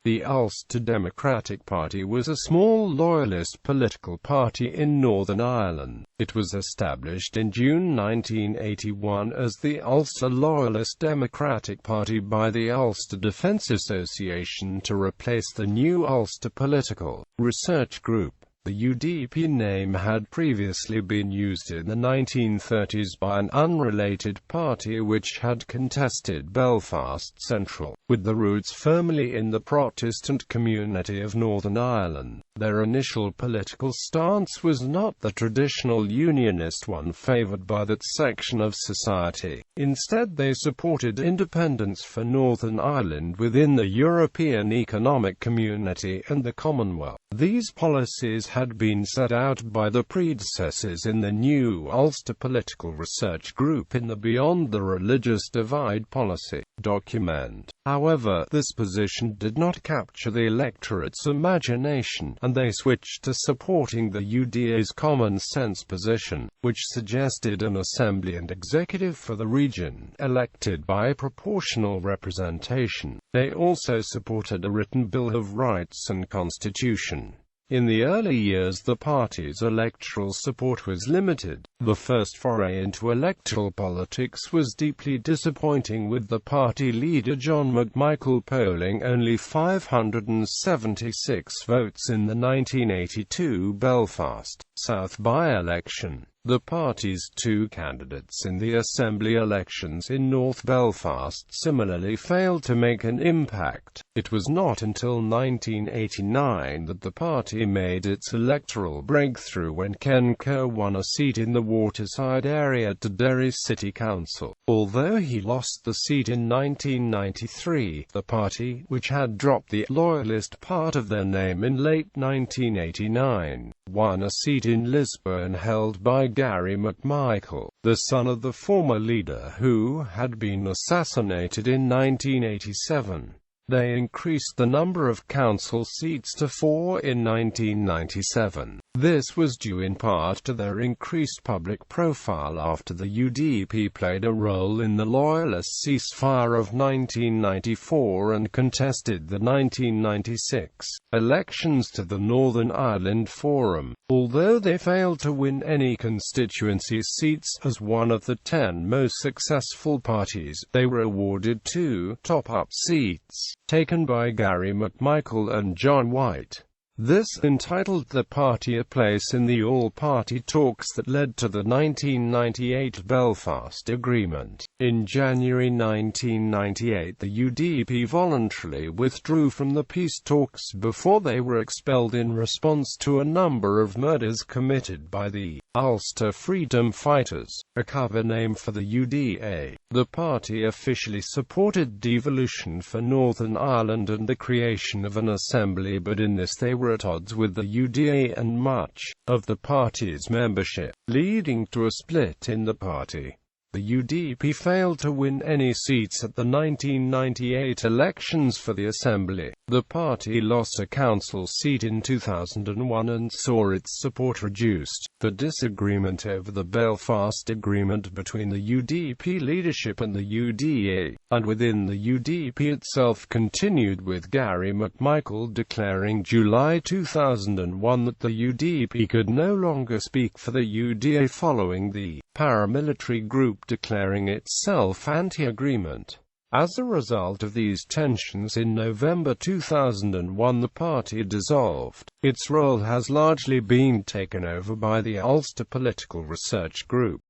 The Ulster Democratic Party was a small loyalist political party in Northern Ireland. It was established in June 1981 as the Ulster Loyalist Democratic Party by the Ulster Defence Association to replace the new Ulster Political Research Group. The UDP name had previously been used in the 1930s by an unrelated party which had contested Belfast Central, with the roots firmly in the Protestant community of Northern Ireland. Their initial political stance was not the traditional unionist one favoured by that section of society. Instead, they supported independence for Northern Ireland within the European Economic Community and the Commonwealth. These policies had been set out by the predecessors in the new Ulster Political Research Group in the Beyond the Religious Divide policy document. However, this position did not capture the electorate's imagination, and they switched to supporting the UDA's common-sense position, which suggested an assembly and executive for the region, elected by proportional representation. They also supported a written Bill of Rights and constitution. In the early years, the party's electoral support was limited. The first foray into electoral politics was deeply disappointing, with the party leader John McMichael polling only 576 votes in the 1982 Belfast South by-election. The party's two candidates in the Assembly elections in North Belfast similarly failed to make an impact. It was not until 1989 that the party made its electoral breakthrough when Ken Kerr won a seat in the Waterside area to Derry City Council. Although he lost the seat in 1993, the party, which had dropped the Loyalist part of their name in late 1989, won a seat in Lisburn held by Gary McMichael, the son of the former leader who had been assassinated in 1987. They increased the number of council seats to 4 in 1997. This was due in part to their increased public profile after the UDP played a role in the Loyalist ceasefire of 1994 and contested the 1996 elections to the Northern Ireland Forum. Although they failed to win any constituency seats as one of the 10 most successful parties, they were awarded 2 top-up seats, taken by Gary McMichael and John White. This entitled the party a place in the all-party talks that led to the 1998 Belfast Agreement. In January 1998, the UDP voluntarily withdrew from the peace talks before they were expelled in response to a number of murders committed by the Ulster Freedom Fighters, a cover name for the UDA. The party officially supported devolution for Northern Ireland and the creation of an assembly, but in this they were at odds with the UDA and much of the party's membership, leading to a split in the party. The UDP failed to win any seats at the 1998 elections for the Assembly. The party lost a council seat in 2001 and saw its support reduced. The disagreement over the Belfast Agreement between the UDP leadership and the UDA, and within the UDP itself, continued, with Gary McMichael declaring July 2001 that the UDP could no longer speak for the UDA following the paramilitary group declaring itself anti-agreement. As a result of these tensions, in November 2001 the party dissolved. Its role has largely been taken over by the Ulster Political Research Group.